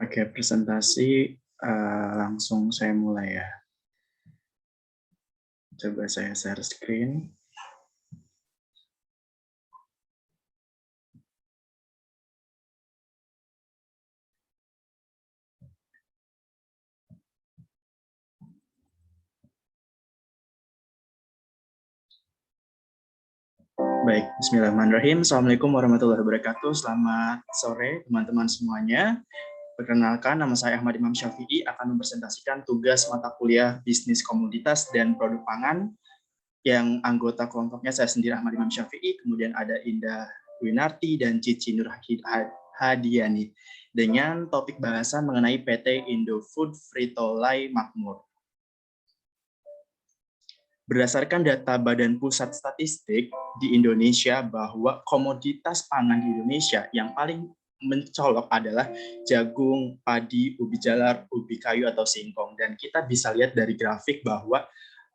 Oke, presentasi langsung saya mulai ya. Coba saya share screen. Baik, bismillahirrahmanirrahim. Assalamualaikum warahmatullahi wabarakatuh. Selamat sore teman-teman semuanya. Perkenalkan, nama saya Ahmad Imam Syafi'i akan mempresentasikan tugas mata kuliah Bisnis Komoditas dan Produk Pangan yang anggota kelompoknya saya sendiri Ahmad Imam Syafi'i, kemudian ada Indah Winarti dan Cici Nur Hadiani dengan topik bahasan mengenai PT Indofood Frito-Lay Makmur. Berdasarkan data Badan Pusat Statistik di Indonesia bahwa komoditas pangan di Indonesia yang paling mencolok adalah jagung, padi, ubi jalar, ubi kayu atau singkong. Dan kita bisa lihat dari grafik bahwa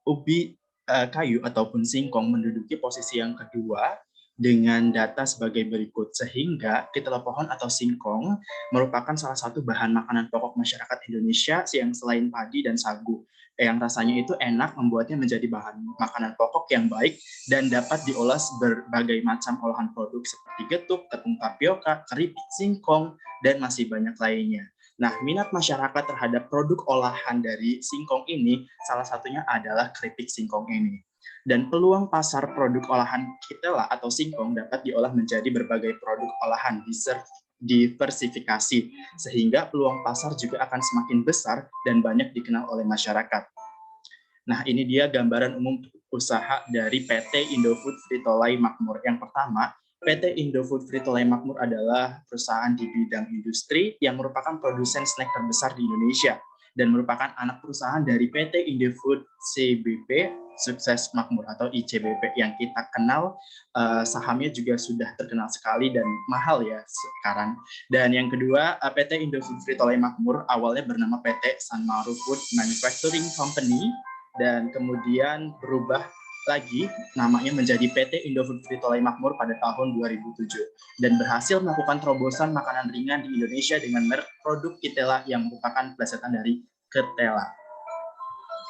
ubi kayu ataupun singkong menduduki posisi yang kedua dengan data sebagai berikut, sehingga ketela pohon atau singkong merupakan salah satu bahan makanan pokok masyarakat Indonesia yang selain padi dan sagu, yang rasanya itu enak, membuatnya menjadi bahan makanan pokok yang baik dan dapat diolah berbagai macam olahan produk seperti getuk, tepung tapioka, keripik, singkong, dan masih banyak lainnya. Nah, minat masyarakat terhadap produk olahan dari singkong ini salah satunya adalah keripik singkong ini. Dan peluang pasar produk olahan ketela atau singkong dapat diolah menjadi berbagai produk olahan diversifikasi, sehingga peluang pasar juga akan semakin besar dan banyak dikenal oleh masyarakat. Nah, ini dia gambaran umum usaha dari PT Indofood Frito-Lay Makmur. Yang pertama, PT Indofood Frito-Lay Makmur adalah perusahaan di bidang industri yang merupakan produsen snack terbesar di Indonesia dan merupakan anak perusahaan dari PT Indofood CBP Sukses Makmur atau ICBP yang kita kenal. Sahamnya juga sudah terkenal sekali dan mahal ya sekarang. Dan yang kedua, PT Indofood Frito-Lay Makmur awalnya bernama PT Sanmaru Food Manufacturing Company dan kemudian berubah lagi namanya menjadi PT Indofood Frito-Lay Makmur pada tahun 2007 dan berhasil melakukan terobosan makanan ringan di Indonesia dengan merek produk Ketela yang merupakan plesetan dari ketela.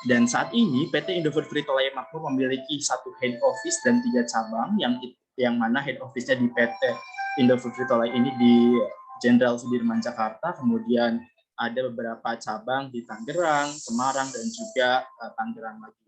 Dan saat ini PT Indofood Frito-Lay Makmur memiliki satu head office dan 3 cabang yang mana head office-nya di PT Indofood Frito-Lay ini di Jenderal Sudirman Jakarta, kemudian ada beberapa cabang di Tangerang, Semarang, dan juga Tangerang lagi.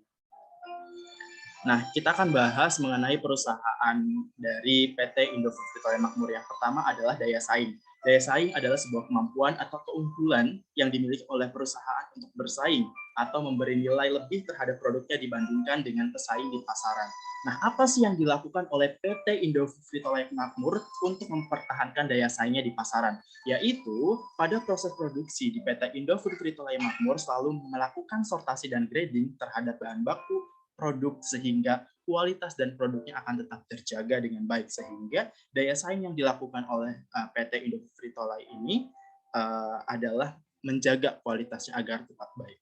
Nah, kita akan bahas mengenai perusahaan dari PT Indofood Frito-Lay Makmur. Yang pertama adalah daya saing. Daya saing adalah sebuah kemampuan atau keunggulan yang dimiliki oleh perusahaan untuk bersaing atau memberi nilai lebih terhadap produknya dibandingkan dengan pesaing di pasaran. Nah, apa sih yang dilakukan oleh PT Indofood Frito-Lay Makmur untuk mempertahankan daya saingnya di pasaran? Yaitu, pada proses produksi di PT Indofood Frito-Lay Makmur selalu melakukan sortasi dan grading terhadap bahan baku, produk, sehingga kualitas dan produknya akan tetap terjaga dengan baik, sehingga daya saing yang dilakukan oleh PT Indofood Frito-Lay ini adalah menjaga kualitasnya agar tetap baik.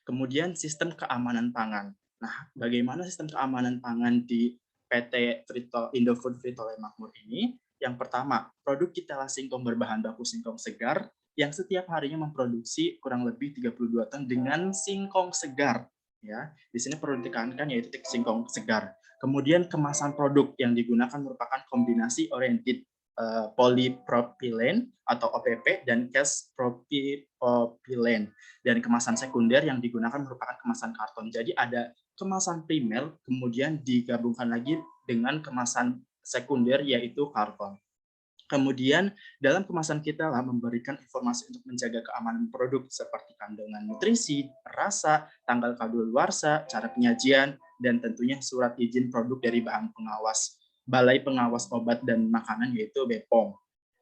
Kemudian sistem keamanan pangan. Nah, bagaimana sistem keamanan pangan di PT Indofood Frito-Lay Makmur ini? Yang pertama, produk Ketela singkong berbahan baku singkong segar yang setiap harinya memproduksi kurang lebih 32 ton dengan singkong segar. Ya, di sini perlu ditekankan yaitu singkong segar. Kemudian kemasan produk yang digunakan merupakan kombinasi oriented polypropylene atau OPP dan cast propylene, dan kemasan sekunder yang digunakan merupakan kemasan karton. Jadi ada kemasan primer kemudian digabungkan lagi dengan kemasan sekunder yaitu karton. Kemudian dalam kemasan kita memberikan informasi untuk menjaga keamanan produk seperti kandungan nutrisi, rasa, tanggal kadaluarsa, cara penyajian, dan tentunya surat izin produk dari bahan pengawas Balai Pengawas Obat dan Makanan yaitu BPOM.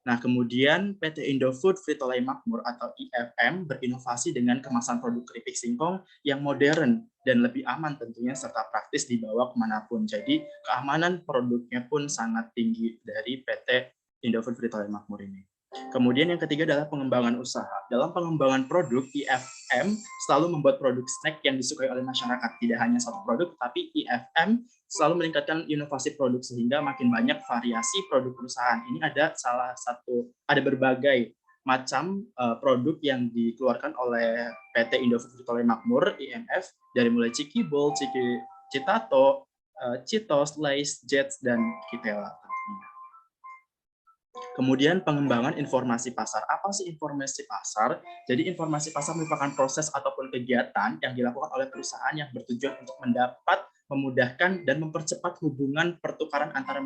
Nah, kemudian PT Indofood Frito-Lay Makmur atau IFM berinovasi dengan kemasan produk keripik singkong yang modern dan lebih aman tentunya serta praktis dibawa kemanapun. Jadi keamanan produknya pun sangat tinggi dari PT Indofood Frito-Lay Makmur ini. Kemudian yang ketiga adalah pengembangan usaha. Dalam pengembangan produk, IFM selalu membuat produk snack yang disukai oleh masyarakat. Tidak hanya satu produk, tapi IFM selalu meningkatkan inovasi produk sehingga makin banyak variasi produk perusahaan. Ini ada berbagai macam produk yang dikeluarkan oleh PT Indofood Frito-Lay Makmur (IMF) dari mulai Cikibul, Citato, Cheetos, Lay's, Jets, dan Kitela tentunya. Kemudian pengembangan informasi pasar. Apa sih informasi pasar? Jadi informasi pasar merupakan proses ataupun kegiatan yang dilakukan oleh perusahaan yang bertujuan untuk memudahkan dan mempercepat hubungan pertukaran antara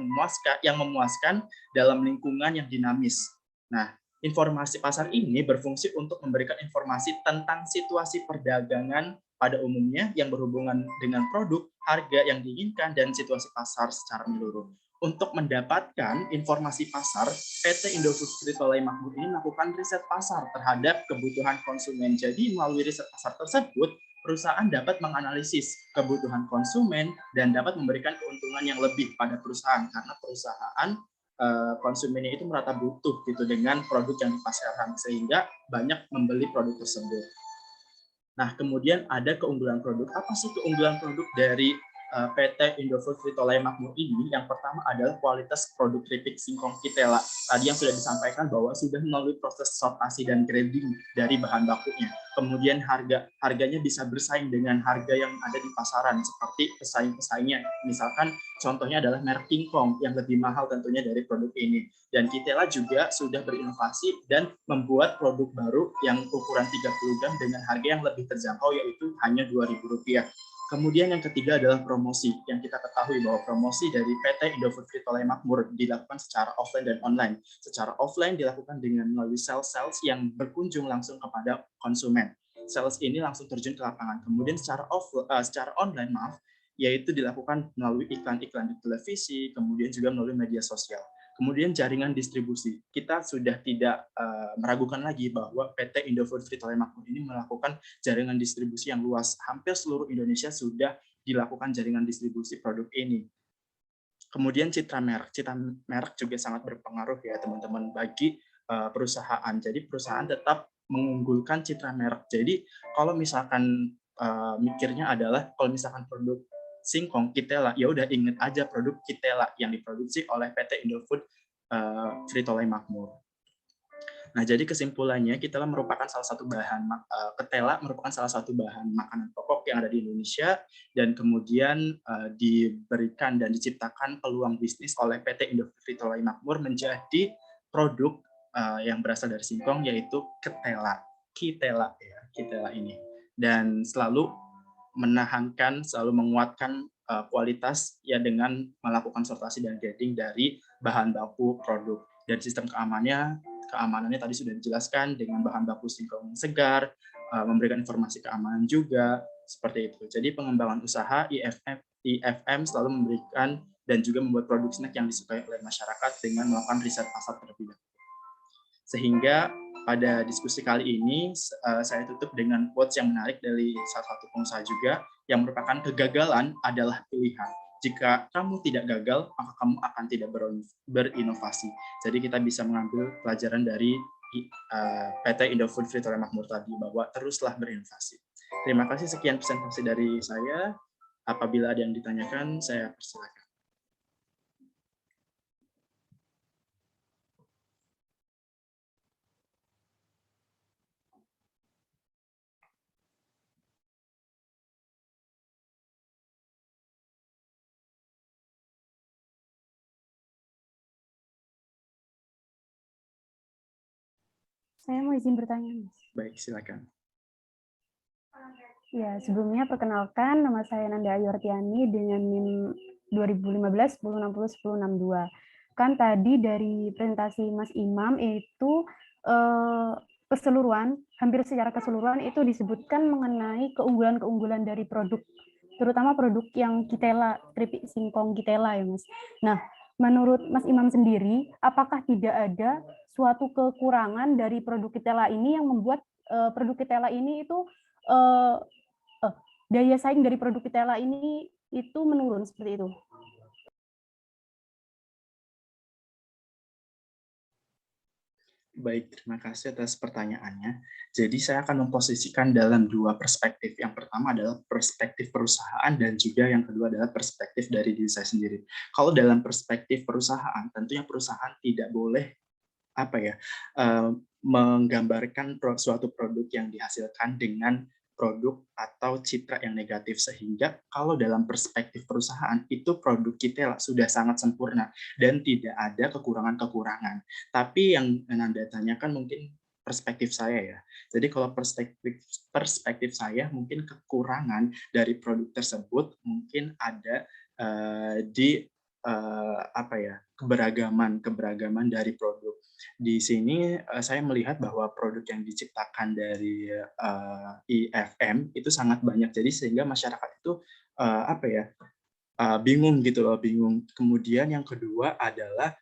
yang memuaskan dalam lingkungan yang dinamis. Nah, informasi pasar ini berfungsi untuk memberikan informasi tentang situasi perdagangan pada umumnya yang berhubungan dengan produk, harga yang diinginkan, dan situasi pasar secara menyeluruh. Untuk mendapatkan informasi pasar, PT Indofood Frito-Lay Makmur ini melakukan riset pasar terhadap kebutuhan konsumen. Jadi melalui riset pasar tersebut, perusahaan dapat menganalisis kebutuhan konsumen dan dapat memberikan keuntungan yang lebih pada perusahaan karena perusahaan konsumennya itu merasa butuh gitu dengan produk yang dipasarkan sehingga banyak membeli produk tersebut. Nah, kemudian ada keunggulan produk. Apa sih keunggulan produk dari PT Indofood Frito-Lay Makmur ini? Yang pertama adalah kualitas produk keripik singkong Kitela. Tadi yang sudah disampaikan bahwa sudah melalui proses sortasi dan grading dari bahan bakunya. Kemudian harganya bisa bersaing dengan harga yang ada di pasaran seperti pesaing-pesaingnya. Misalkan contohnya adalah merek King Kong yang lebih mahal tentunya dari produk ini. Dan Kitela juga sudah berinovasi dan membuat produk baru yang ukuran 30 gram dengan harga yang lebih terjangkau yaitu hanya Rp2.000. Kemudian yang ketiga adalah promosi. Yang kita ketahui bahwa promosi dari PT Indofood Frito-Lay Makmur dilakukan secara offline dan online. Secara offline dilakukan dengan melalui sales yang berkunjung langsung kepada konsumen. Sales ini langsung terjun ke lapangan. Kemudian secara online, yaitu dilakukan melalui iklan-iklan di televisi, kemudian juga melalui media sosial. Kemudian jaringan distribusi. Kita sudah tidak meragukan lagi bahwa PT Indofood Frito-Lay Makmur ini melakukan jaringan distribusi yang luas. Hampir seluruh Indonesia sudah dilakukan jaringan distribusi produk ini. Kemudian citra merek. Citra merek juga sangat berpengaruh ya teman-teman bagi perusahaan. Jadi perusahaan tetap mengunggulkan citra merek. Jadi kalau misalkan mikirnya adalah kalau misalkan produk singkong Kitela, ya udah inget aja produk Kitela yang diproduksi oleh PT Indofood Frito-Lay Makmur. Nah, jadi kesimpulannya Kitela merupakan salah satu bahan Ketela merupakan salah satu bahan makanan pokok yang ada di Indonesia dan kemudian diberikan dan diciptakan peluang bisnis oleh PT Indofood Frito-Lay Makmur menjadi produk yang berasal dari singkong yaitu Kitela ini. Dan selalu selalu menguatkan kualitas ya dengan melakukan sortasi dan grading dari bahan baku produk. Dan sistem keamanannya tadi sudah dijelaskan dengan bahan baku singkong segar, memberikan informasi keamanan juga seperti itu. Jadi pengembangan usaha IFM selalu memberikan dan juga membuat produk snack yang disukai oleh masyarakat dengan melakukan riset pasar terlebih dahulu. Sehingga pada diskusi kali ini saya tutup dengan quotes yang menarik dari salah satu pengusaha juga yang merupakan kegagalan adalah pilihan. Jika kamu tidak gagal, maka kamu akan tidak berinovasi. Jadi kita bisa mengambil pelajaran dari PT Indofood Frito-Lay Makmur tadi bahwa teruslah berinovasi. Terima kasih, sekian presentasi dari saya. Apabila ada yang ditanyakan, saya persilakan. Saya mau izin bertanya, Mas. Baik, silakan. Ya, sebelumnya perkenalkan, nama saya Nanda Ayu Artiani dengan NIM 2015 1060 1062. Kan tadi dari presentasi Mas Imam itu keseluruhan, hampir secara keseluruhan itu disebutkan mengenai keunggulan-keunggulan dari produk, terutama produk yang Kitela, keripik singkong Kitela ya Mas. Nah, menurut Mas Imam sendiri, apakah tidak ada suatu kekurangan dari produk Kitela ini yang membuat produk Kitela ini itu daya saing dari produk Kitela ini itu menurun seperti itu? Baik, terima kasih atas pertanyaannya. Jadi saya akan memposisikan dalam dua perspektif. Yang pertama adalah perspektif perusahaan dan juga yang kedua adalah perspektif dari diri saya sendiri. Kalau dalam perspektif perusahaan, tentunya perusahaan tidak boleh apa ya, menggambarkan suatu produk yang dihasilkan dengan produk atau citra yang negatif, sehingga kalau dalam perspektif perusahaan itu produk kita sudah sangat sempurna dan tidak ada kekurangan-kekurangan. Tapi yang Anda tanyakan mungkin perspektif saya ya. Jadi kalau perspektif saya mungkin kekurangan dari produk tersebut mungkin ada di apa ya, keberagaman dari produk. Di sini saya melihat bahwa produk yang diciptakan dari IFM itu sangat banyak, jadi sehingga masyarakat itu apa ya, bingung gitu loh, bingung. Kemudian yang kedua adalah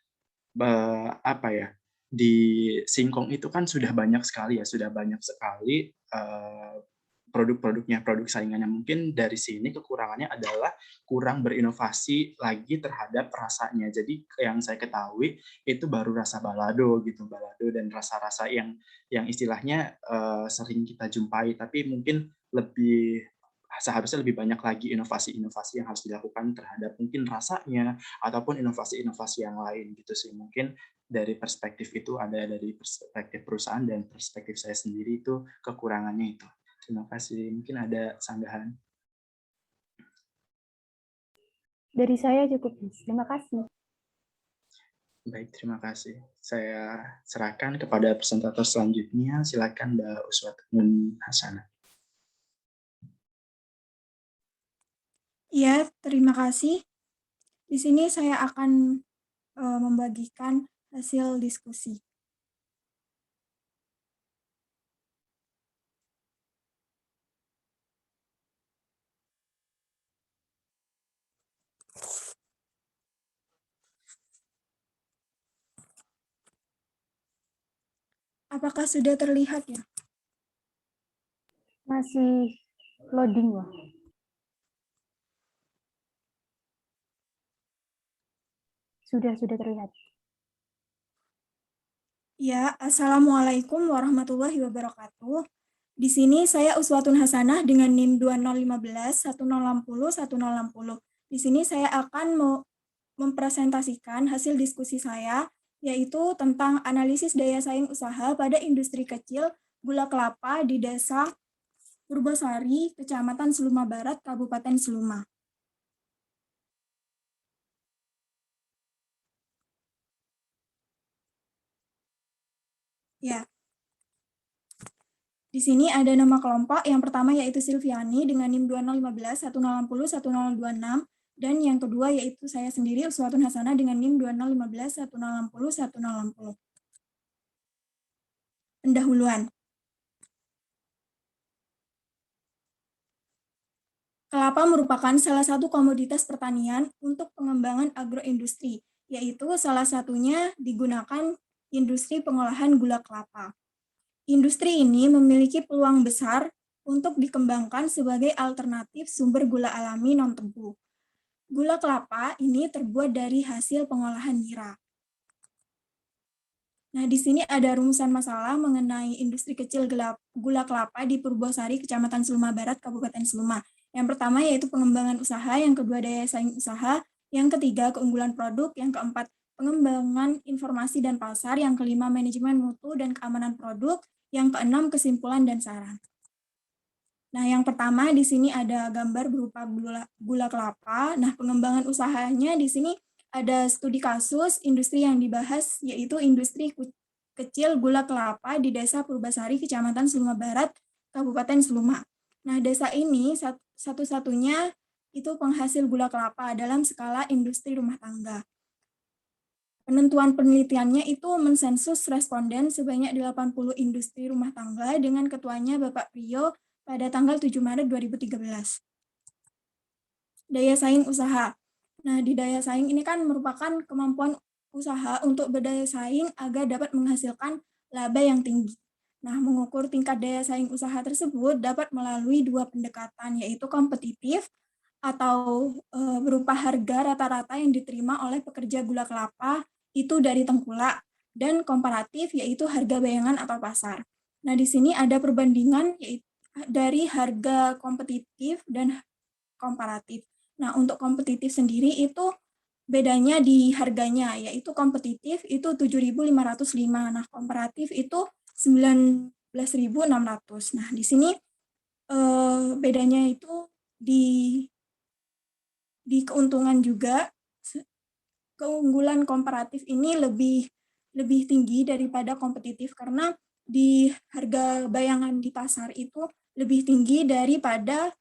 apa ya, di singkong itu kan sudah banyak sekali ya, sudah banyak sekali produk-produknya, produk saingannya. Mungkin dari sini kekurangannya adalah kurang berinovasi lagi terhadap rasanya. Jadi yang saya ketahui itu baru rasa balado gitu, balado dan rasa-rasa yang istilahnya sering kita jumpai, tapi mungkin seharusnya lebih banyak lagi inovasi-inovasi yang harus dilakukan terhadap mungkin rasanya ataupun inovasi-inovasi yang lain gitu sih. Mungkin dari perspektif itu ada dari perspektif perusahaan dan perspektif saya sendiri itu kekurangannya itu. Terima kasih. Mungkin ada tambahan. Dari saya cukup, Mas. Terima kasih. Baik, terima kasih. Saya serahkan kepada presentator selanjutnya. Silakan Mbak Uswatun Hasanah. Ya, terima kasih. Di sini saya akan membagikan hasil diskusi. Apakah sudah terlihat ya? Masih loading, Wah. Sudah terlihat. Ya, Assalamualaikum warahmatullahi wabarakatuh. Di sini saya Uswatun Hasanah dengan NIM 2015 1060 1060. Di sini saya akan mempresentasikan hasil diskusi saya, yaitu tentang analisis daya saing usaha pada industri kecil gula kelapa di Desa Purbasari, Kecamatan Seluma Barat, Kabupaten Seluma. Ya. Di sini ada nama kelompok, yang pertama yaitu Silviani dengan NIM 2015 1060 1026, dan yang kedua yaitu saya sendiri Uswatun Hasanah dengan NIM 2015 1060 1060. Pendahuluan. Kelapa merupakan salah satu komoditas pertanian untuk pengembangan agroindustri, yaitu salah satunya digunakan industri pengolahan gula kelapa. Industri ini memiliki peluang besar untuk dikembangkan sebagai alternatif sumber gula alami non-tebu. Gula kelapa ini terbuat dari hasil pengolahan nira. Nah, di sini ada rumusan masalah mengenai industri kecil gula kelapa di Purbasari, Kecamatan Seluma Barat, Kabupaten Seluma. Yang pertama yaitu pengembangan usaha, yang kedua daya saing usaha, yang ketiga keunggulan produk, yang keempat pengembangan informasi dan pasar, yang kelima manajemen mutu dan keamanan produk, yang keenam kesimpulan dan saran. Nah, yang pertama di sini ada gambar berupa gula kelapa. Nah, pengembangan usahanya di sini ada studi kasus industri yang dibahas, yaitu industri kecil gula kelapa di Desa Purbasari, Kecamatan Seluma Barat, Kabupaten Seluma. Nah, desa ini satu-satunya itu penghasil gula kelapa dalam skala industri rumah tangga. Penentuan penelitiannya itu mensensus responden sebanyak 80 industri rumah tangga dengan ketuanya Bapak Priyo pada tanggal 7 Maret 2013. Daya saing usaha. Nah, di daya saing ini kan merupakan kemampuan usaha untuk berdaya saing agar dapat menghasilkan laba yang tinggi. Nah, mengukur tingkat daya saing usaha tersebut dapat melalui dua pendekatan, yaitu kompetitif atau berupa harga rata-rata yang diterima oleh pekerja gula kelapa itu dari tengkulak, dan komparatif yaitu harga bayangan atau pasar. Nah, di sini ada perbandingan yaitu dari harga kompetitif dan komparatif. Nah, untuk kompetitif sendiri itu bedanya di harganya, yaitu kompetitif itu 7.505, nah komparatif itu 19.600. Nah, di sini bedanya itu di keuntungan juga. Keunggulan komparatif ini lebih tinggi daripada kompetitif karena di harga bayangan di pasar itu lebih tinggi daripada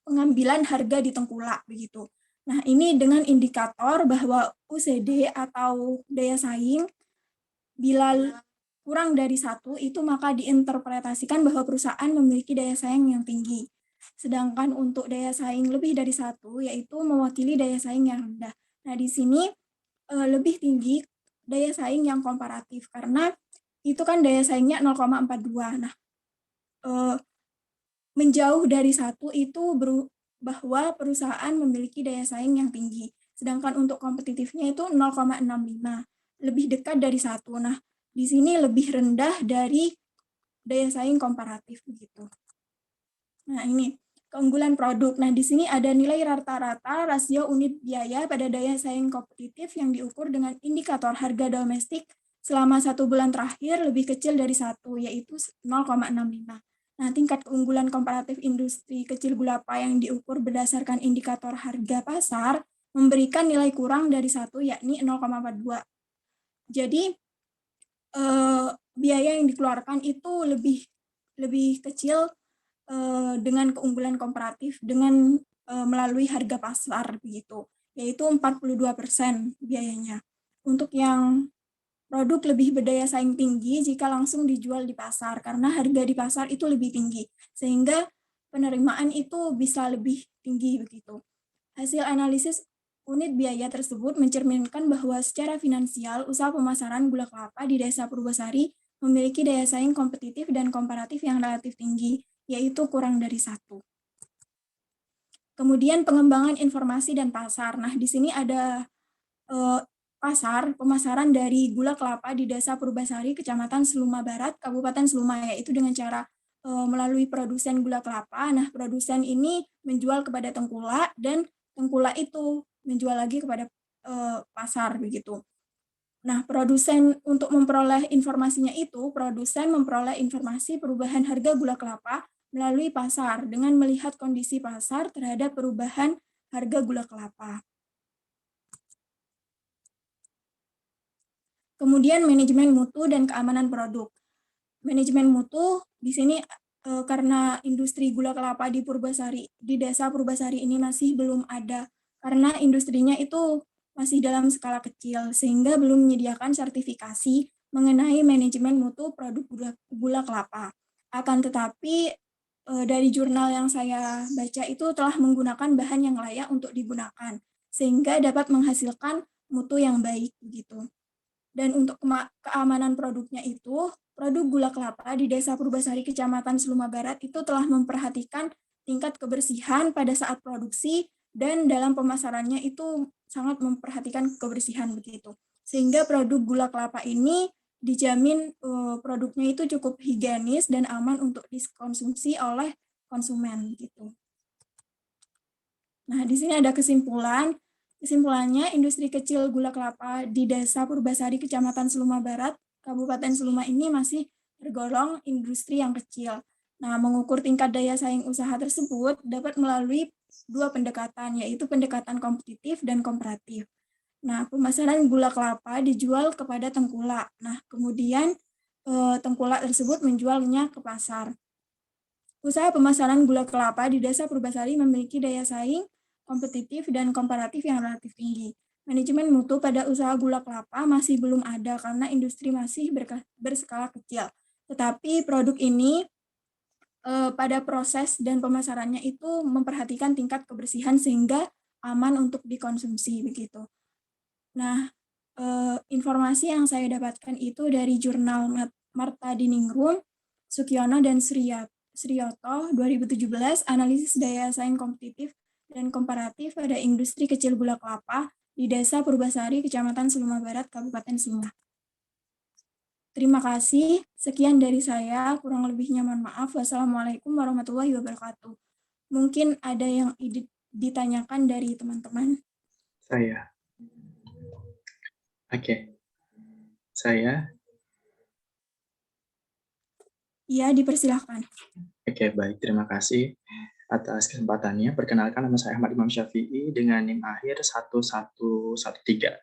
pengambilan harga di tengkulak begitu. Nah, ini dengan indikator bahwa UCD atau daya saing bila kurang dari 1 itu maka diinterpretasikan bahwa perusahaan memiliki daya saing yang tinggi. Sedangkan untuk daya saing lebih dari 1 yaitu mewakili daya saing yang rendah. Nah, di sini lebih tinggi daya saing yang komparatif karena itu kan daya saingnya 0,42. Nah, menjauh dari 1 itu bahwa perusahaan memiliki daya saing yang tinggi. Sedangkan untuk kompetitifnya itu 0,65, lebih dekat dari 1. Nah, di sini lebih rendah dari daya saing komparatif begitu. Nah, ini keunggulan produk. Nah, di sini ada nilai rata-rata rasio unit biaya pada daya saing kompetitif yang diukur dengan indikator harga domestik selama 1 bulan terakhir lebih kecil dari 1, yaitu 0,65. Nah, tingkat keunggulan komparatif industri kecil gula apa yang diukur berdasarkan indikator harga pasar memberikan nilai kurang dari 1, yakni 0,42. Jadi, biaya yang dikeluarkan itu lebih kecil dengan keunggulan komparatif dengan melalui harga pasar begitu, yaitu 42% biayanya. Untuk yang produk lebih berdaya saing tinggi jika langsung dijual di pasar, karena harga di pasar itu lebih tinggi, sehingga penerimaan itu bisa lebih tinggi begitu. Hasil analisis unit biaya tersebut mencerminkan bahwa secara finansial, usaha pemasaran gula kelapa di Desa Purbasari memiliki daya saing kompetitif dan komparatif yang relatif tinggi, yaitu kurang dari 1. Kemudian pengembangan informasi dan pasar. Nah, di sini ada pemasaran dari gula kelapa di Desa Purbasari, Kecamatan Seluma Barat, Kabupaten Seluma, yaitu dengan cara melalui produsen gula kelapa. Nah, produsen ini menjual kepada tengkulak dan tengkulak itu menjual lagi kepada pasar begitu. Nah, produsen untuk memperoleh informasinya itu, produsen memperoleh informasi perubahan harga gula kelapa melalui pasar dengan melihat kondisi pasar terhadap perubahan harga gula kelapa. Kemudian manajemen mutu dan keamanan produk. Manajemen mutu di sini karena industri gula kelapa di Purbasari, di Desa Purbasari ini masih belum ada karena industrinya itu masih dalam skala kecil sehingga belum menyediakan sertifikasi mengenai manajemen mutu produk gula kelapa. Akan tetapi dari jurnal yang saya baca itu telah menggunakan bahan yang layak untuk digunakan sehingga dapat menghasilkan mutu yang baik begitu. Dan untuk keamanan produknya itu, produk gula kelapa di Desa Purbasari, Kecamatan Seluma Barat itu telah memperhatikan tingkat kebersihan pada saat produksi dan dalam pemasarannya itu sangat memperhatikan kebersihan begitu. Sehingga produk gula kelapa ini dijamin produknya itu cukup higienis dan aman untuk dikonsumsi oleh konsumen gitu. Nah, di sini ada kesimpulan. Kesimpulannya, industri kecil gula kelapa di Desa Purbasari, Kecamatan Seluma Barat, Kabupaten Seluma ini masih tergolong industri yang kecil. Nah, mengukur tingkat daya saing usaha tersebut dapat melalui 2 pendekatan, yaitu pendekatan kompetitif dan komparatif. Nah, pemasaran gula kelapa dijual kepada tengkulak. Nah, kemudian tengkulak tersebut menjualnya ke pasar. Usaha pemasaran gula kelapa di Desa Purbasari memiliki daya saing kompetitif dan komparatif yang relatif tinggi. Manajemen mutu pada usaha gula kelapa masih belum ada karena industri masih berskala kecil. Tetapi produk ini pada proses dan pemasarannya itu memperhatikan tingkat kebersihan sehingga aman untuk dikonsumsi begitu. Nah, informasi yang saya dapatkan itu dari jurnal Marta Diningrum, Sukyono dan Sriyoto 2017, analisis daya saing kompetitif dan komparatif pada industri kecil gula kelapa di Desa Purbasari, Kecamatan Seluma Barat, Kabupaten Seluma. Terima kasih. Sekian dari saya. Kurang lebihnya mohon maaf. Wassalamualaikum warahmatullahi wabarakatuh. Mungkin ada yang ditanyakan dari teman-teman. Saya. Oke. Saya. Iya, dipersilahkan. Oke, baik. Terima kasih atas kesempatannya. Perkenalkan, nama saya Ahmad Imam Syafi'i dengan NIM akhir 1113.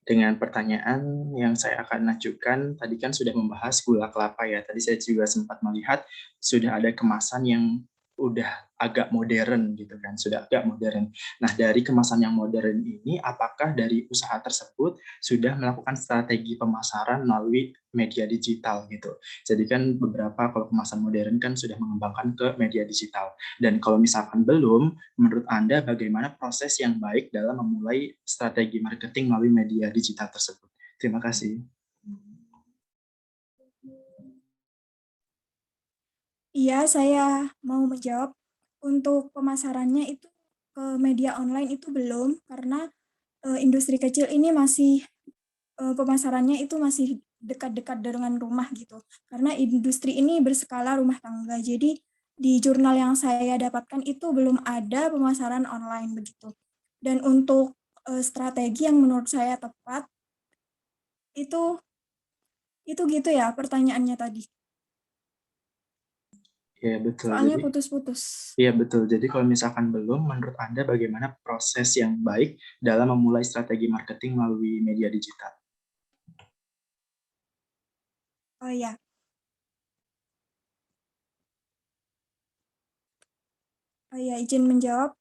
Dengan pertanyaan yang saya akan ajukan, tadi kan sudah membahas gula kelapa ya. Tadi saya juga sempat melihat sudah ada kemasan yang udah agak modern gitu kan, sudah agak modern. Nah, dari kemasan yang modern ini, apakah dari usaha tersebut sudah melakukan strategi pemasaran melalui media digital gitu? Jadi kan beberapa kalau kemasan modern kan sudah mengembangkan ke media digital. Dan kalau misalkan belum, menurut Anda bagaimana proses yang baik dalam memulai strategi marketing melalui media digital tersebut? Terima kasih. Iya, saya mau menjawab. Untuk pemasarannya itu ke media online itu belum, karena industri kecil ini masih pemasarannya itu masih dekat-dekat dengan rumah gitu. Karena industri ini berskala rumah tangga. Jadi di jurnal yang saya dapatkan itu belum ada pemasaran online begitu. Dan untuk strategi yang menurut saya tepat itu gitu ya pertanyaannya tadi. Ya, betul. Soalnya Jadi, putus-putus. iya betul. Jadi kalau misalkan belum, menurut Anda bagaimana proses yang baik dalam memulai strategi marketing melalui media digital? Oh ya, izin menjawab.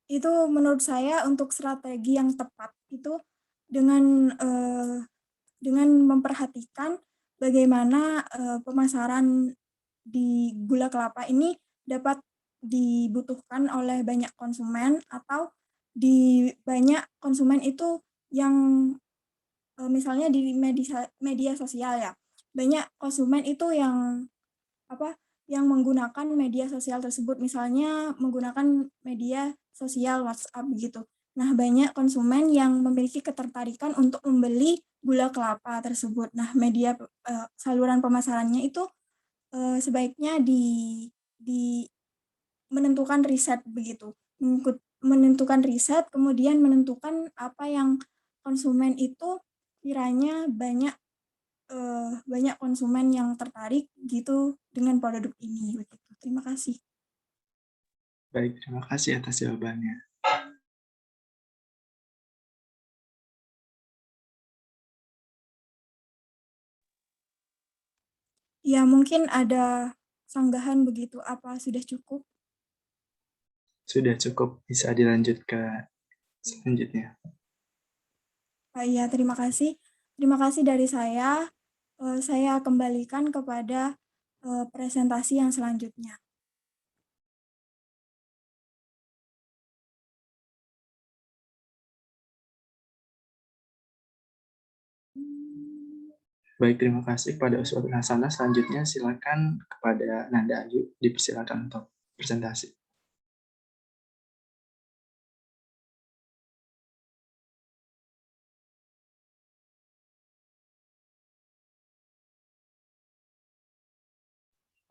Itu menurut saya untuk strategi yang tepat itu dengan dengan memperhatikan bagaimana pemasaran di gula kelapa ini dapat dibutuhkan oleh banyak konsumen, atau di banyak konsumen itu yang misalnya di media sosial ya. Banyak konsumen itu yang yang menggunakan media sosial tersebut, misalnya menggunakan media sosial WhatsApp gitu. Nah, banyak konsumen yang memiliki ketertarikan untuk membeli gula kelapa tersebut. Nah, media saluran pemasarannya itu sebaiknya di menentukan riset begitu. Menentukan riset, kemudian menentukan apa yang konsumen itu kiranya banyak konsumen yang tertarik gitu dengan produk ini begitu. Terima kasih. Baik, terima kasih atas jawabannya. Ya, mungkin ada sanggahan begitu, apa sudah cukup? Sudah cukup, bisa dilanjut ke selanjutnya. Ya, terima kasih. Terima kasih dari saya. Saya kembalikan kepada presentasi yang selanjutnya. Baik, terima kasih kepada Ustaz Hasanah. Selanjutnya silakan kepada Nanda Ayu, dipersilakan untuk presentasi.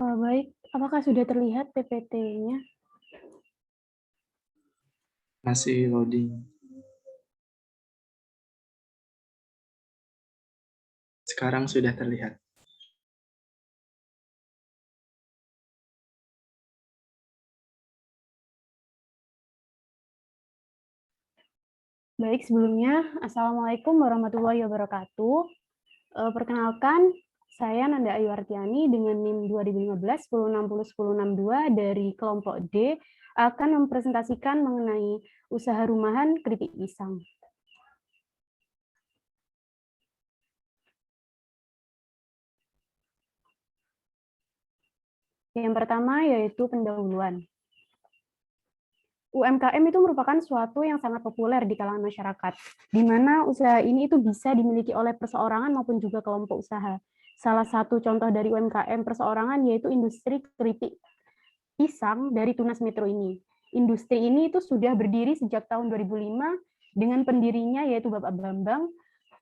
Baik, apakah sudah terlihat PPT-nya? Masih loading. Sekarang sudah terlihat. Baik, sebelumnya, Assalamualaikum warahmatullahi wabarakatuh. Perkenalkan, saya Nanda Ayu Artiani dengan NIM 2015 1060 1062 dari kelompok D akan mempresentasikan mengenai usaha rumahan keripik pisang. Yang pertama yaitu pendahuluan. UMKM itu merupakan suatu yang sangat populer di kalangan masyarakat, di mana usaha ini itu bisa dimiliki oleh perseorangan maupun juga kelompok usaha. Salah satu contoh dari UMKM perseorangan yaitu industri keripik pisang dari Tunas Metro ini. Industri ini itu sudah berdiri sejak tahun 2005 dengan pendirinya yaitu Bapak Bambang.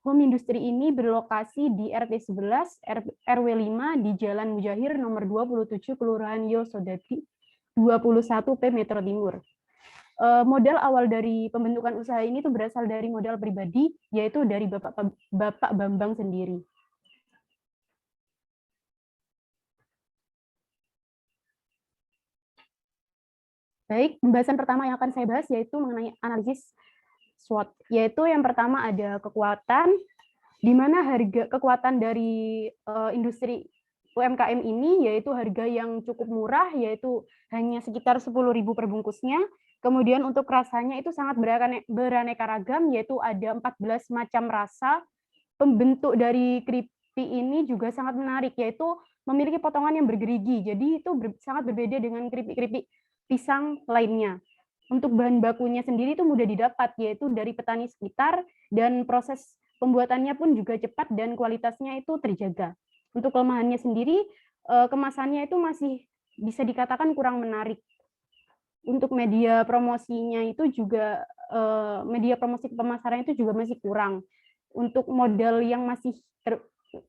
Home industri ini berlokasi di RT 11 RW 5 di Jalan Mujahir nomor 27 Kelurahan Yosodati 21 P Metro Timur. Modal awal dari pembentukan usaha ini tuh berasal dari modal pribadi, yaitu dari Bapak Bambang sendiri. Baik, pembahasan pertama yang akan saya bahas yaitu mengenai analisis SWOT, yaitu yang pertama ada kekuatan, di mana kekuatan dari industri UMKM ini yaitu harga yang cukup murah, yaitu hanya sekitar 10.000 per bungkusnya. Kemudian untuk rasanya itu sangat beraneka ragam, yaitu ada 14 macam rasa. Pembentuk dari keripik ini juga sangat menarik, yaitu memiliki potongan yang bergerigi. Jadi itu sangat berbeda dengan keripik-keripik pisang lainnya. Untuk bahan bakunya sendiri itu mudah didapat, yaitu dari petani sekitar, dan proses pembuatannya pun juga cepat dan kualitasnya itu terjaga. Untuk kelemahannya sendiri, kemasannya itu masih bisa dikatakan kurang menarik. Untuk media promosinya itu juga, media promosi pemasaran itu juga masih kurang. Untuk modal yang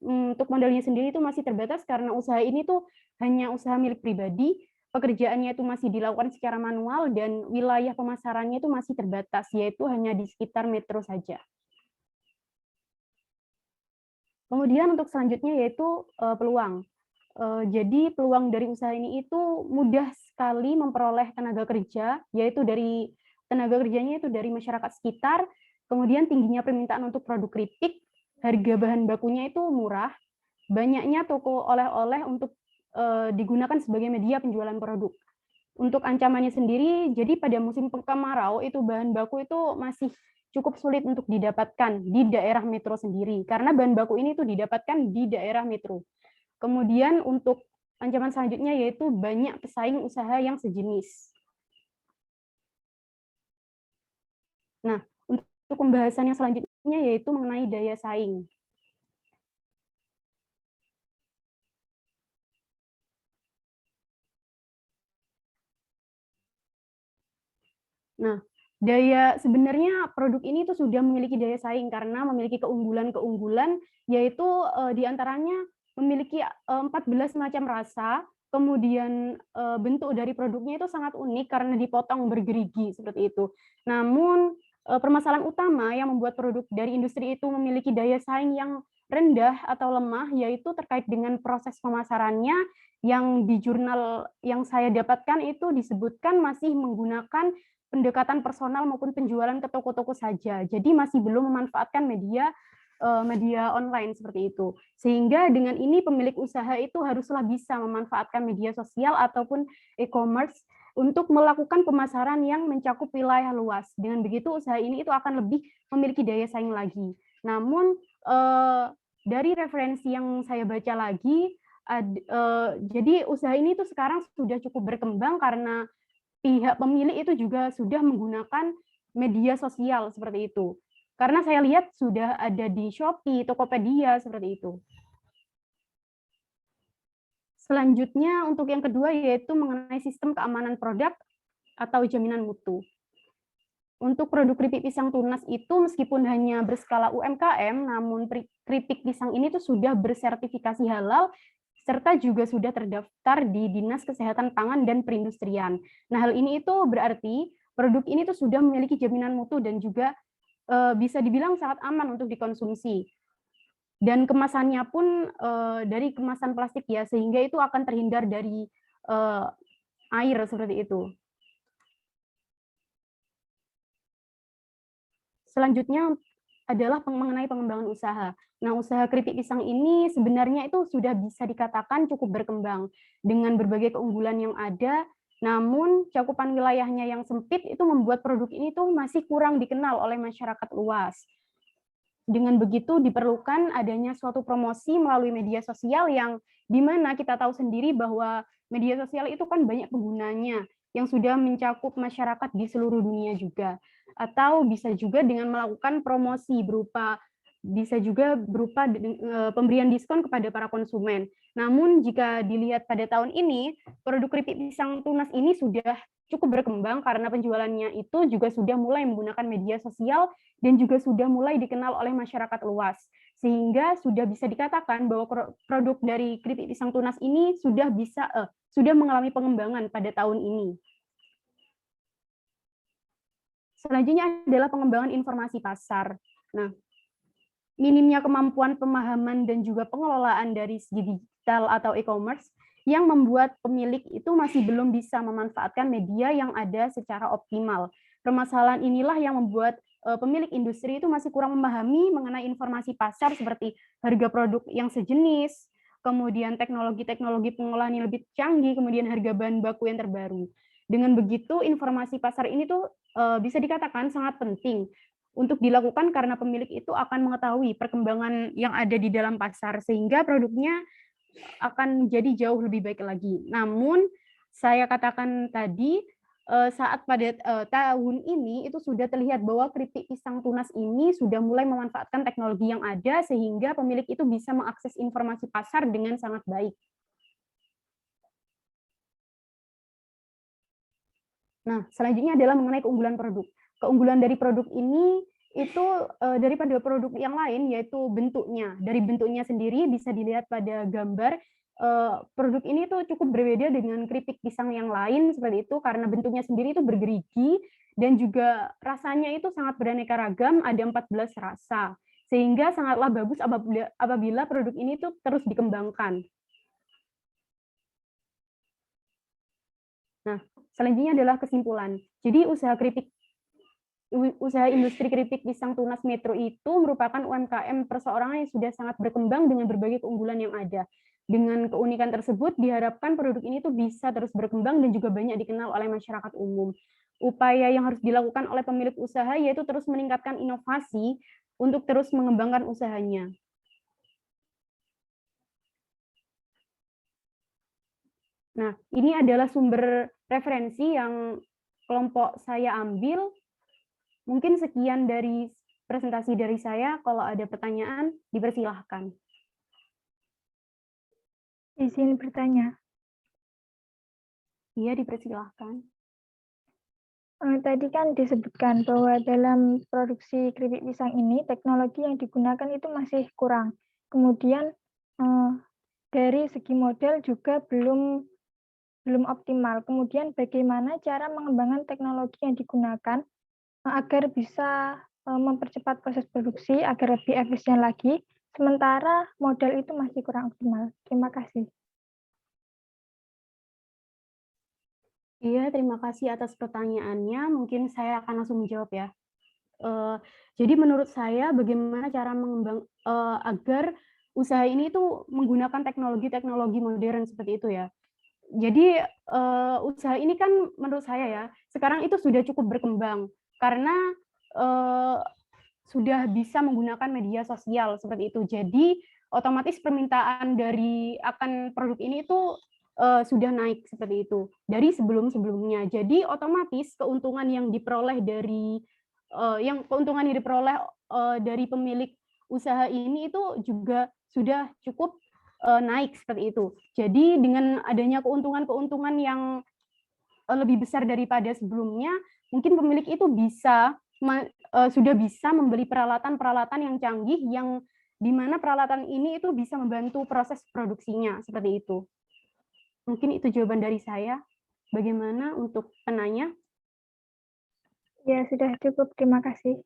untuk modalnya sendiri itu masih terbatas karena usaha ini tuh hanya usaha milik pribadi, pekerjaannya itu masih dilakukan secara manual, dan wilayah pemasarannya itu masih terbatas, yaitu hanya di sekitar metro saja. Kemudian untuk selanjutnya yaitu peluang. Jadi peluang dari usaha ini itu mudah sekali memperoleh tenaga kerja, yaitu dari tenaga kerjanya itu dari masyarakat sekitar, kemudian tingginya permintaan untuk produk keripik, harga bahan bakunya itu murah, banyaknya toko oleh-oleh untuk digunakan sebagai media penjualan produk. Untuk ancamannya sendiri, jadi pada musim kemarau itu bahan baku itu masih cukup sulit untuk didapatkan di daerah metro sendiri, karena bahan baku ini tuh didapatkan di daerah metro. Kemudian untuk ancaman selanjutnya yaitu banyak pesaing usaha yang sejenis. Nah, untuk pembahasan yang selanjutnya yaitu mengenai daya saing. Nah, sebenarnya produk ini tuh sudah memiliki daya saing karena memiliki keunggulan-keunggulan, yaitu diantaranya memiliki 14 macam rasa, kemudian bentuk dari produknya itu sangat unik karena dipotong bergerigi seperti itu. Namun permasalahan utama yang membuat produk dari industri itu memiliki daya saing yang rendah atau lemah yaitu terkait dengan proses pemasarannya, yang di jurnal yang saya dapatkan itu disebutkan masih menggunakan pendekatan personal maupun penjualan ke toko-toko saja. Jadi masih belum memanfaatkan media online seperti itu. Sehingga dengan ini pemilik usaha itu haruslah bisa memanfaatkan media sosial ataupun e-commerce untuk melakukan pemasaran yang mencakup wilayah luas. Dengan begitu usaha ini itu akan lebih memiliki daya saing lagi. Namun dari referensi yang saya baca lagi, jadi usaha ini tuh sekarang sudah cukup berkembang karena pihak pemilik itu juga sudah menggunakan media sosial seperti itu. Karena saya lihat sudah ada di Shopee, Tokopedia, seperti itu. Selanjutnya untuk yang kedua yaitu mengenai sistem keamanan produk atau jaminan mutu. Untuk produk keripik pisang tunas itu meskipun hanya berskala UMKM, namun keripik pisang ini tuh sudah bersertifikasi halal, serta juga sudah terdaftar di Dinas Kesehatan Pangan dan Perindustrian. Nah, hal ini itu berarti produk ini tuh sudah memiliki jaminan mutu dan juga bisa dibilang sangat aman untuk dikonsumsi. Dan kemasannya pun dari kemasan plastik ya, sehingga itu akan terhindar dari air seperti itu. Selanjutnya adalah mengenai pengembangan usaha. Nah, usaha keripik pisang ini sebenarnya itu sudah bisa dikatakan cukup berkembang dengan berbagai keunggulan yang ada, namun cakupan wilayahnya yang sempit itu membuat produk ini tuh masih kurang dikenal oleh masyarakat luas. Dengan begitu diperlukan adanya suatu promosi melalui media sosial yang dimana kita tahu sendiri bahwa media sosial itu kan banyak penggunanya yang sudah mencakup masyarakat di seluruh dunia juga. Atau bisa juga dengan melakukan promosi bisa juga berupa pemberian diskon kepada para konsumen. Namun jika dilihat pada tahun ini, produk keripik pisang tunas ini sudah cukup berkembang karena penjualannya itu juga sudah mulai menggunakan media sosial dan juga sudah mulai dikenal oleh masyarakat luas. sehingga sudah bisa dikatakan bahwa produk dari keripik pisang tunas ini sudah mengalami pengembangan pada tahun ini. Selanjutnya adalah pengembangan informasi pasar. Nah, minimnya kemampuan pemahaman dan juga pengelolaan dari segi digital atau e-commerce yang membuat pemilik itu masih belum bisa memanfaatkan media yang ada secara optimal. Permasalahan inilah yang membuat pemilik industri itu masih kurang memahami mengenai informasi pasar seperti harga produk yang sejenis, kemudian teknologi-teknologi pengolahan yang lebih canggih, kemudian harga bahan baku yang terbaru. Dengan begitu, informasi pasar ini tuh bisa dikatakan sangat penting untuk dilakukan karena pemilik itu akan mengetahui perkembangan yang ada di dalam pasar sehingga produknya akan jadi jauh lebih baik lagi. Namun saya katakan tadi saat pada tahun ini itu sudah terlihat bahwa keripik pisang tunas ini sudah mulai memanfaatkan teknologi yang ada sehingga pemilik itu bisa mengakses informasi pasar dengan sangat baik. Nah, selanjutnya adalah mengenai keunggulan produk. Keunggulan dari produk ini itu daripada produk yang lain yaitu bentuknya. Dari bentuknya sendiri bisa dilihat pada gambar produk ini tuh cukup berbeda dengan keripik pisang yang lain seperti itu karena bentuknya sendiri itu bergerigi dan juga rasanya itu sangat beraneka ragam, ada 14 rasa. Sehingga sangatlah bagus apabila produk ini tuh terus dikembangkan. Nah, selanjutnya adalah kesimpulan. Jadi usaha industri keripik pisang tunas Metro itu merupakan UMKM perseorangan yang sudah sangat berkembang dengan berbagai keunggulan yang ada. Dengan keunikan tersebut, diharapkan produk ini tuh bisa terus berkembang dan juga banyak dikenal oleh masyarakat umum. Upaya yang harus dilakukan oleh pemilik usaha yaitu terus meningkatkan inovasi untuk terus mengembangkan usahanya. Nah, ini adalah sumber referensi yang kelompok saya ambil. Mungkin sekian dari presentasi dari saya. Kalau ada pertanyaan, dipersilahkan. Izin bertanya. Iya, dipersilahkan. Tadi kan disebutkan bahwa dalam produksi keripik pisang ini, teknologi yang digunakan itu masih kurang. Kemudian dari segi model juga belum optimal. Kemudian bagaimana cara mengembangkan teknologi yang digunakan agar bisa mempercepat proses produksi agar lebih efisien lagi, sementara model itu masih kurang optimal. Terima kasih. Iya, terima kasih atas pertanyaannya. Mungkin saya akan langsung menjawab ya. Jadi menurut saya bagaimana cara agar usaha ini tuh menggunakan teknologi-teknologi modern seperti itu ya. Jadi usaha ini kan menurut saya ya sekarang itu sudah cukup berkembang karena sudah bisa menggunakan media sosial seperti itu. Jadi otomatis permintaan dari akan produk ini itu sudah naik seperti itu dari sebelum-sebelumnya. Jadi otomatis keuntungan yang diperoleh dari dari pemilik usaha ini itu juga sudah cukup naik seperti itu. Jadi dengan adanya keuntungan-keuntungan yang lebih besar daripada sebelumnya, mungkin pemilik itu sudah bisa membeli peralatan-peralatan yang canggih yang di mana peralatan ini itu bisa membantu proses produksinya seperti itu. Mungkin itu jawaban dari saya. Bagaimana untuk penanya? Ya, sudah cukup. Terima kasih.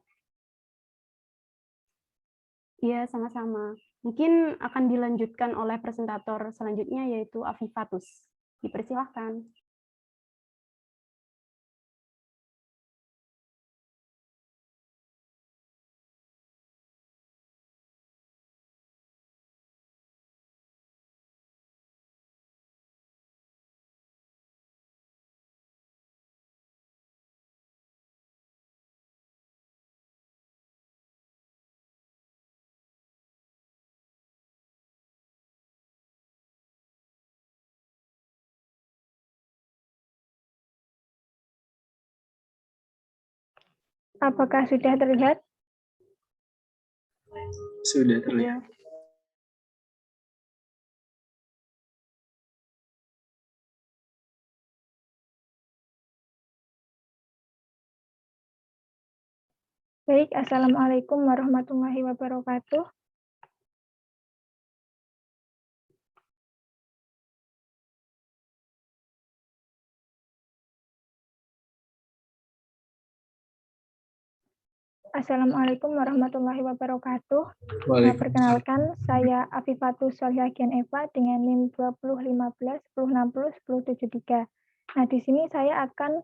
Iya, sama-sama. Mungkin akan dilanjutkan oleh presentator selanjutnya, yaitu Afifatus. Dipersilahkan. Apakah sudah terlihat? Sudah terlihat. Baik, Assalamualaikum warahmatullahi wabarakatuh. Assalamualaikum warahmatullahi wabarakatuh. Waalaikumsalam. Perkenalkan, saya Afifatus Soliha Gian Eva dengan NIM 2015 1060 1073. Nah, di sini saya akan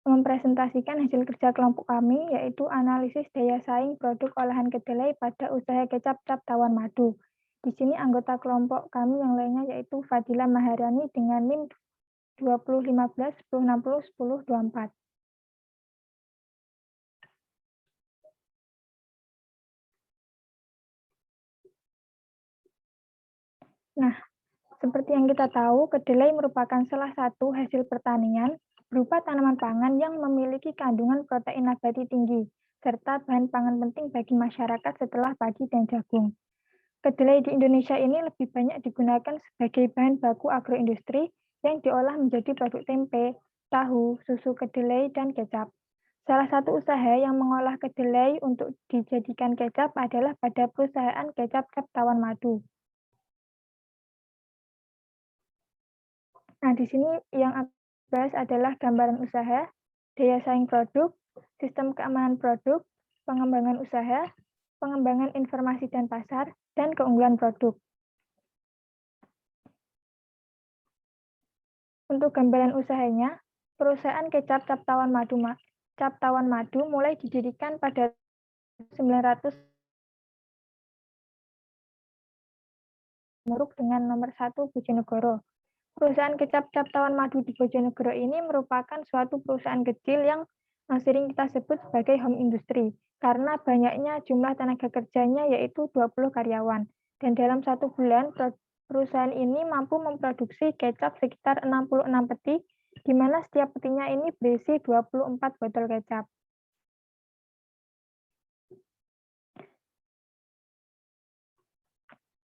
mempresentasikan hasil kerja kelompok kami, yaitu analisis daya saing produk olahan kedelai pada usaha kecap cap tawar madu. Di sini anggota kelompok kami yang lainnya yaitu Fadila Maharani dengan NIM 2015 1060 1024. Nah, seperti yang kita tahu, kedelai merupakan salah satu hasil pertanian berupa tanaman pangan yang memiliki kandungan protein nabati tinggi, serta bahan pangan penting bagi masyarakat setelah padi dan jagung. Kedelai di Indonesia ini lebih banyak digunakan sebagai bahan baku agroindustri yang diolah menjadi produk tempe, tahu, susu kedelai, dan kecap. Salah satu usaha yang mengolah kedelai untuk dijadikan kecap adalah pada perusahaan kecap cap tawar madu. Nah, di sini yang aku bahas adalah gambaran usaha, daya saing produk, sistem keamanan produk, pengembangan usaha, pengembangan informasi dan pasar, dan keunggulan produk. Untuk gambaran usahanya, perusahaan kecap cap tawar madu mulai didirikan pada 900 dengan nomor 1 Bojonegoro. Perusahaan kecap cap tawar madu di Bojonegoro ini merupakan suatu perusahaan kecil yang sering kita sebut sebagai home industry karena banyaknya jumlah tenaga kerjanya yaitu 20 karyawan. Dan dalam 1 bulan, perusahaan ini mampu memproduksi kecap sekitar 66 peti, di mana setiap petinya ini berisi 24 botol kecap.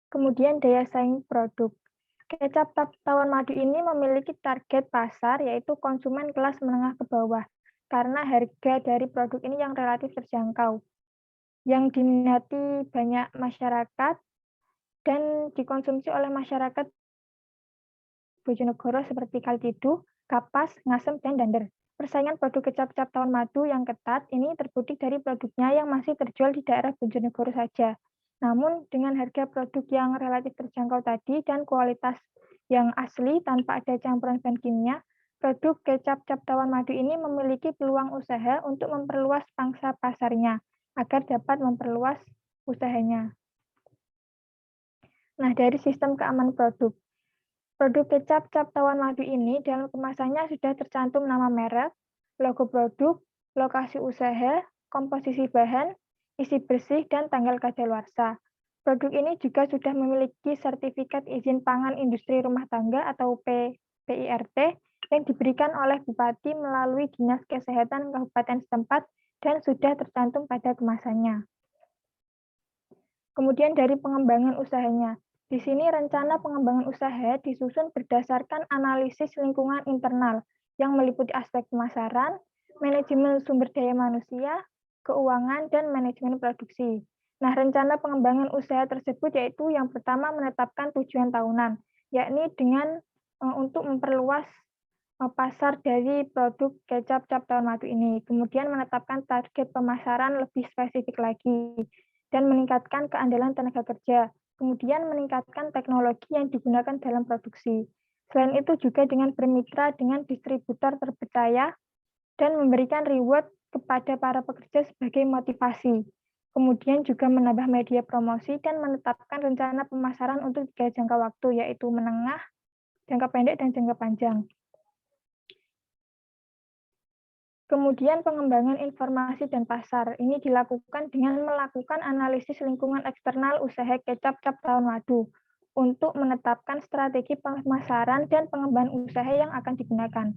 Kemudian daya saing produk. Kecap tawar madu ini memiliki target pasar yaitu konsumen kelas menengah ke bawah karena harga dari produk ini yang relatif terjangkau, yang diminati banyak masyarakat dan dikonsumsi oleh masyarakat Bojonegoro seperti Kaltidu, Kapas, Ngasem, dan Dander. Persaingan produk kecap tawar madu yang ketat ini terbukti dari produknya yang masih terjual di daerah Bojonegoro saja. Namun, dengan harga produk yang relatif terjangkau tadi dan kualitas yang asli tanpa ada campuran bahan kimia, produk kecap cap tawar madu ini memiliki peluang usaha untuk memperluas pangsa pasarnya agar dapat memperluas usahanya. Nah, dari sistem keamanan produk. Produk kecap cap tawar madu ini dalam kemasannya sudah tercantum nama merek, logo produk, lokasi usaha, komposisi bahan, isi bersih, dan tanggal kadaluarsa. Produk ini juga sudah memiliki sertifikat izin pangan industri rumah tangga atau PIRT yang diberikan oleh Bupati melalui Dinas Kesehatan Kabupaten setempat dan sudah tercantum pada kemasannya. Kemudian dari pengembangan usahanya. Di sini rencana pengembangan usaha disusun berdasarkan analisis lingkungan internal yang meliputi aspek pemasaran, manajemen sumber daya manusia, keuangan, dan manajemen produksi. Nah, rencana pengembangan usaha tersebut yaitu yang pertama menetapkan tujuan tahunan, yakni dengan untuk memperluas pasar dari produk kecap cap tawar madu ini. Kemudian menetapkan target pemasaran lebih spesifik lagi dan meningkatkan keandalan tenaga kerja. Kemudian meningkatkan teknologi yang digunakan dalam produksi. Selain itu juga dengan bermitra dengan distributor terpercaya dan memberikan reward kepada para pekerja sebagai motivasi. Kemudian juga menambah media promosi dan menetapkan rencana pemasaran untuk 3 jangka waktu, yaitu menengah, jangka pendek, dan jangka panjang. Kemudian pengembangan informasi dan pasar. Ini dilakukan dengan melakukan analisis lingkungan eksternal usaha kecap cap tawar madu untuk menetapkan strategi pemasaran dan pengembangan usaha yang akan digunakan.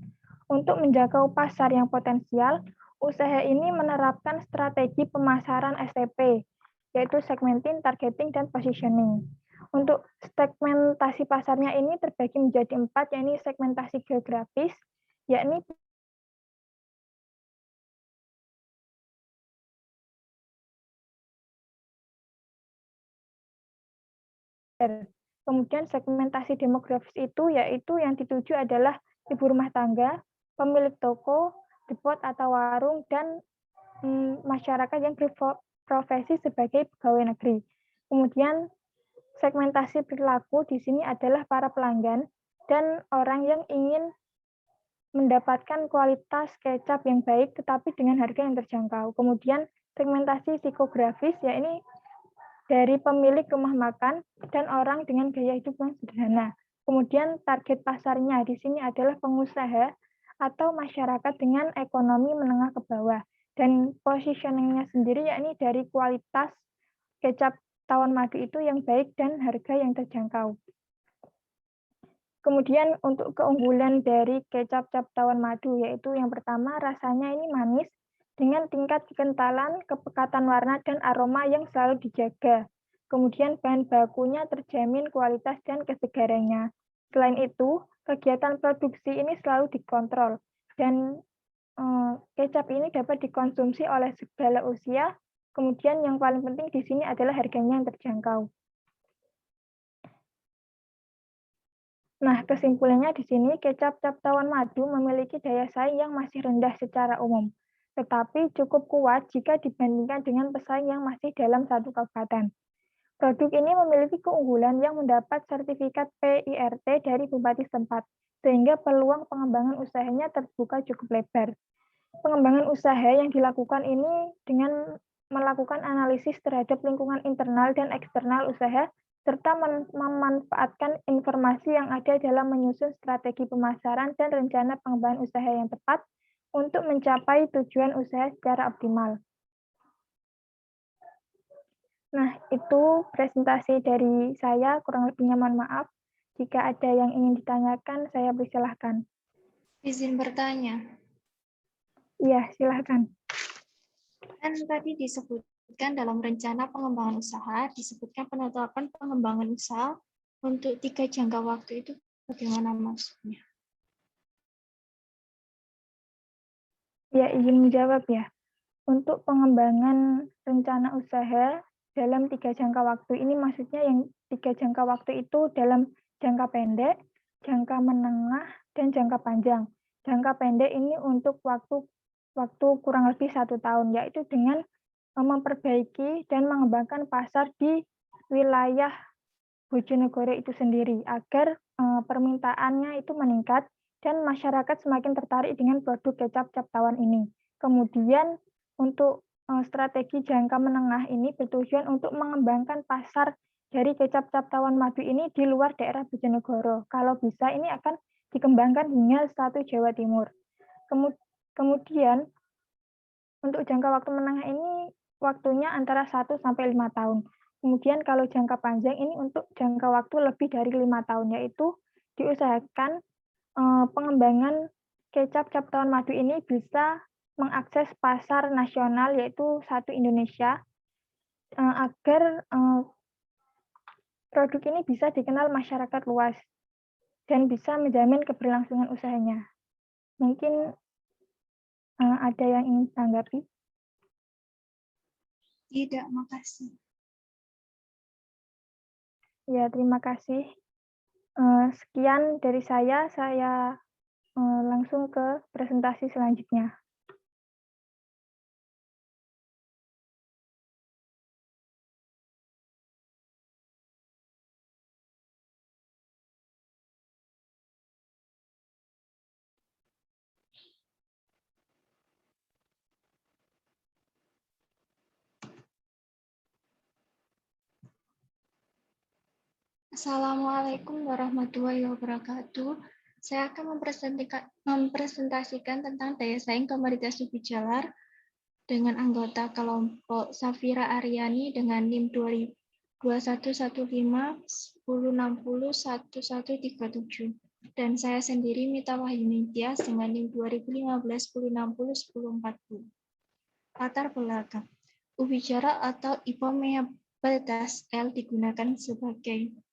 Untuk menjangkau pasar yang potensial, usaha ini menerapkan strategi pemasaran STP, yaitu segmenting, targeting, dan positioning. Untuk segmentasi pasarnya ini terbagi menjadi 4, yakni segmentasi geografis, yakni kemudian segmentasi demografis itu yaitu yang dituju adalah ibu rumah tangga, pemilik toko, depot atau warung, dan masyarakat yang berprofesi sebagai pegawai negeri. Kemudian segmentasi perilaku di sini adalah para pelanggan dan orang yang ingin mendapatkan kualitas kecap yang baik tetapi dengan harga yang terjangkau. Kemudian segmentasi psikografis, ya ini dari pemilik rumah makan dan orang dengan gaya hidup yang sederhana. Kemudian target pasarnya di sini adalah pengusaha atau masyarakat dengan ekonomi menengah ke bawah. Dan positioningnya sendiri yakni dari kualitas kecap tawon madu itu yang baik dan harga yang terjangkau. Kemudian untuk keunggulan dari kecap cap tawon madu, yaitu yang pertama rasanya ini manis dengan tingkat kekentalan, kepekatan warna, dan aroma yang selalu dijaga. Kemudian bahan bakunya terjamin kualitas dan kesegarannya. Selain itu, kegiatan produksi ini selalu dikontrol, dan kecap ini dapat dikonsumsi oleh segala usia. Kemudian yang paling penting di sini adalah harganya yang terjangkau. Nah, kesimpulannya di sini, kecap cap tawon madu memiliki daya saing yang masih rendah secara umum, tetapi cukup kuat jika dibandingkan dengan pesaing yang masih dalam satu kabupaten. Produk ini memiliki keunggulan yang mendapat sertifikat PIRT dari bupati setempat, sehingga peluang pengembangan usahanya terbuka cukup lebar. Pengembangan usaha yang dilakukan ini dengan melakukan analisis terhadap lingkungan internal dan eksternal usaha, serta memanfaatkan informasi yang ada dalam menyusun strategi pemasaran dan rencana pengembangan usaha yang tepat untuk mencapai tujuan usaha secara optimal. Nah, itu presentasi dari saya, kurang lebihnya mohon maaf. Jika ada yang ingin ditanyakan, saya persilahkan. Izin bertanya. Iya, silahkan. Kan tadi disebutkan dalam rencana pengembangan usaha, disebutkan penetapan pengembangan usaha untuk 3 jangka waktu itu bagaimana maksudnya? Ya, izin menjawab ya. Untuk pengembangan rencana usaha dalam 3 jangka waktu ini, maksudnya yang 3 jangka waktu itu dalam jangka pendek, jangka menengah, dan jangka panjang. Jangka pendek ini untuk waktu kurang lebih 1 tahun, yaitu dengan memperbaiki dan mengembangkan pasar di wilayah Bojonegoro itu sendiri, agar permintaannya itu meningkat dan masyarakat semakin tertarik dengan produk kecap cap tawon ini. Kemudian untuk strategi jangka menengah ini bertujuan untuk mengembangkan pasar dari kecap cap tawon madu ini di luar daerah Bojonegoro. Kalau bisa ini akan dikembangkan hingga satu Jawa Timur. Kemudian untuk jangka waktu menengah ini waktunya antara 1 sampai 5 tahun. Kemudian kalau jangka panjang ini untuk jangka waktu lebih dari 5 tahun, yaitu diusahakan pengembangan kecap cap tawon madu ini bisa mengakses pasar nasional, yaitu satu Indonesia, agar produk ini bisa dikenal masyarakat luas dan bisa menjamin keberlangsungan usahanya. Mungkin ada yang ingin tanggapi? Tidak, makasih. Ya, terima kasih. Sekian dari saya langsung ke presentasi selanjutnya. Assalamualaikum warahmatullahi wabarakatuh. Saya akan mempresentasikan tentang daya saing komoditas ubi jalar dengan anggota kelompok Safira Aryani dengan NIM 2115 1060 1137 dan saya sendiri Mita Wahyuni Tias dengan NIM 2015 1060 1040. Latar belakang. Ubi jalar atau Ipomoea Beltas L digunakan sebagai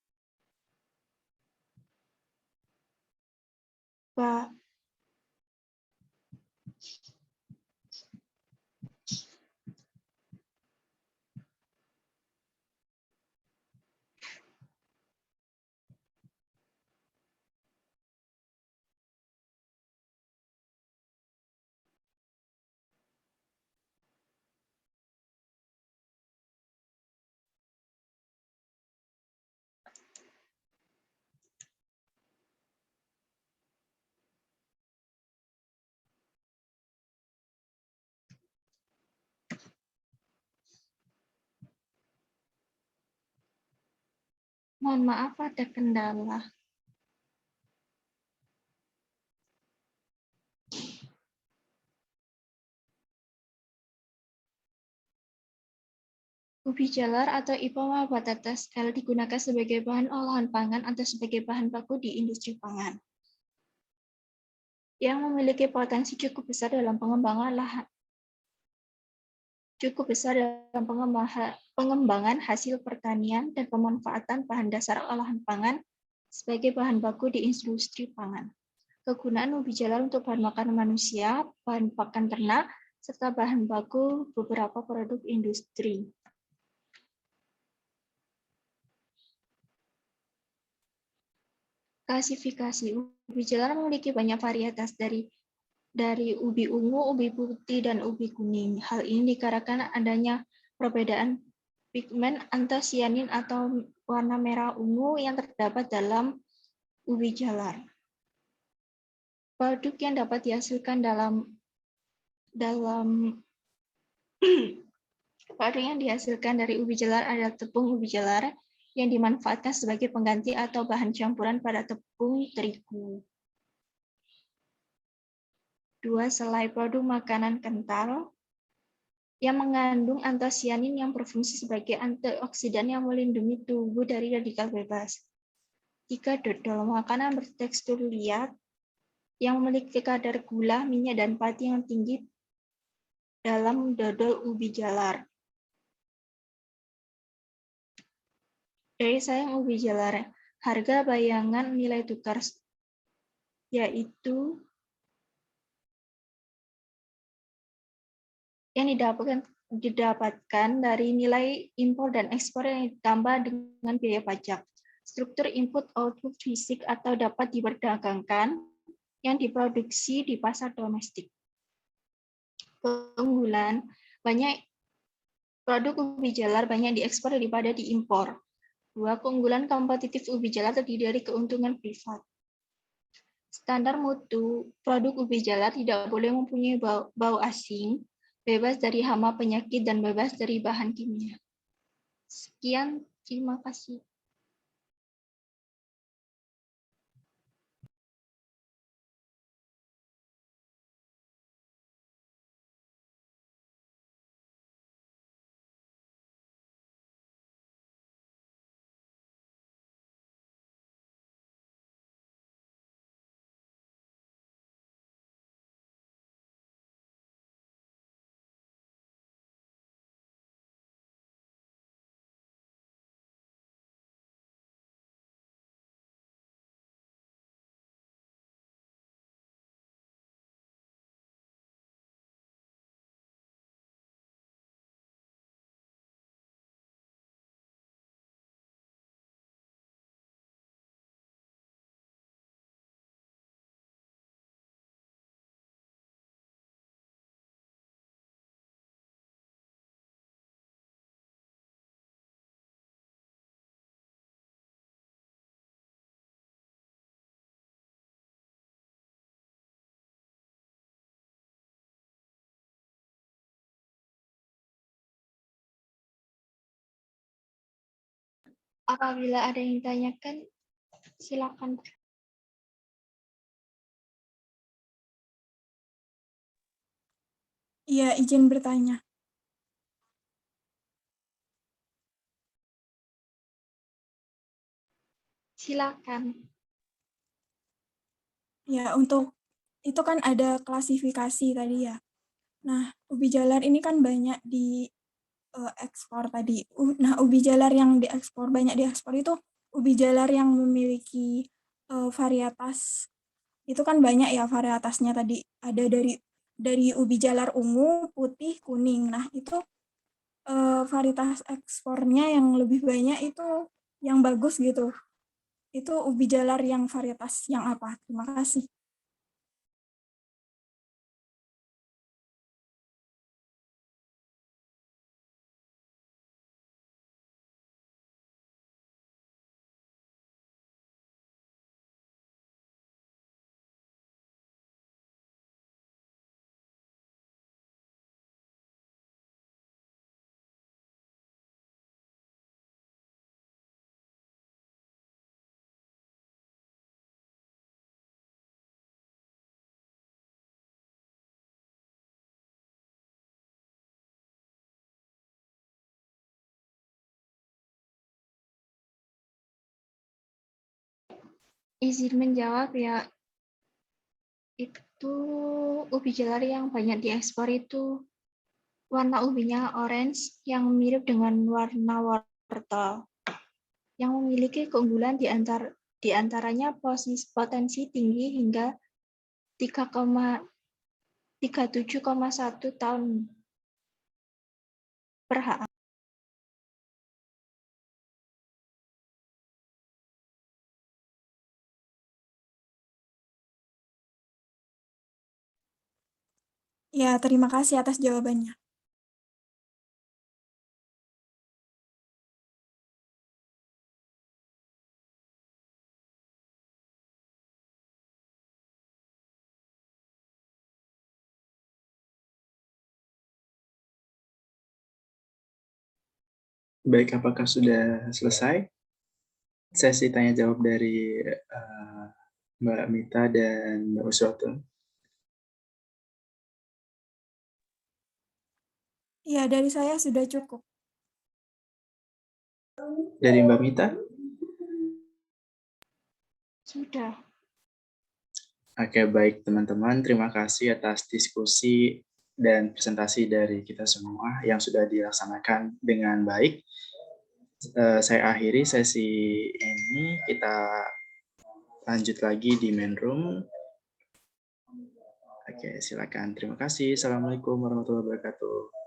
Mohon maaf ada kendala. Ubi jalar atau Ipoma batatas L digunakan sebagai bahan olahan pangan atau sebagai bahan baku di industri pangan yang memiliki potensi cukup besar dalam pengembangan hasil pertanian dan pemanfaatan bahan dasar olahan pangan sebagai bahan baku di industri pangan. Kegunaan ubi jalar untuk bahan makanan manusia, bahan pakan ternak, serta bahan baku beberapa produk industri. Klasifikasi ubi jalar memiliki banyak varietas dari ubi ungu, ubi putih, dan ubi kuning. Hal ini dikarenakan adanya perbedaan pigmen antosianin atau warna merah ungu yang terdapat dalam ubi jalar. Produk yang dapat dihasilkan produk yang dihasilkan dari ubi jalar adalah tepung ubi jalar yang dimanfaatkan sebagai pengganti atau bahan campuran pada tepung terigu. 2. Selai produk makanan kental yang mengandung antosianin yang berfungsi sebagai antioksidan yang melindungi tubuh dari radikal bebas. 3. Dodol makanan bertekstur liat yang memiliki kadar gula, minyak, dan pati yang tinggi dalam dodol ubi jalar. Dari sayang ubi jalar, harga bayangan nilai tukar yaitu yang didapatkan dari nilai impor dan ekspor yang ditambah dengan biaya pajak. Struktur input-output fisik atau dapat diperdagangkan yang diproduksi di pasar domestik. Keunggulan, banyak produk ubi jalar banyak diekspor daripada diimpor. 2. Keunggulan kompetitif ubi jalar terdiri dari keuntungan privat. Standar mutu produk ubi jalar tidak boleh mempunyai bau asing, bebas dari hama penyakit, dan bebas dari bahan kimia. Sekian, terima kasih. Apabila ada yang ditanyakan, silakan. Iya, izin bertanya. Silakan. Ya, untuk itu kan ada klasifikasi tadi ya. Nah, ubi jalar ini kan banyak di ekspor tadi. Nah, ubi jalar yang banyak diekspor itu ubi jalar yang memiliki varietas. Itu kan banyak ya varietasnya tadi. Ada dari ubi jalar ungu, putih, kuning. Nah, itu varietas ekspornya yang lebih banyak itu yang bagus gitu. Itu ubi jalar yang varietas yang apa? Terima kasih. Izin menjawab ya, itu ubi jalar yang banyak diekspor itu warna ubinya orange yang mirip dengan warna wortel, yang memiliki keunggulan di antaranya potensi tinggi hingga 37,1 tahun per ha. Ya, terima kasih atas jawabannya. Baik, apakah sudah selesai sesi tanya jawab dari Mbak Mita dan Mbak Uswatun? Ya, dari saya sudah cukup. Dari Mbak Mita? Sudah. Oke, baik teman-teman. Terima kasih atas diskusi dan presentasi dari kita semua yang sudah dilaksanakan dengan baik. Saya akhiri sesi ini. Kita lanjut lagi di main room. Oke, silakan. Terima kasih. Assalamualaikum warahmatullahi wabarakatuh.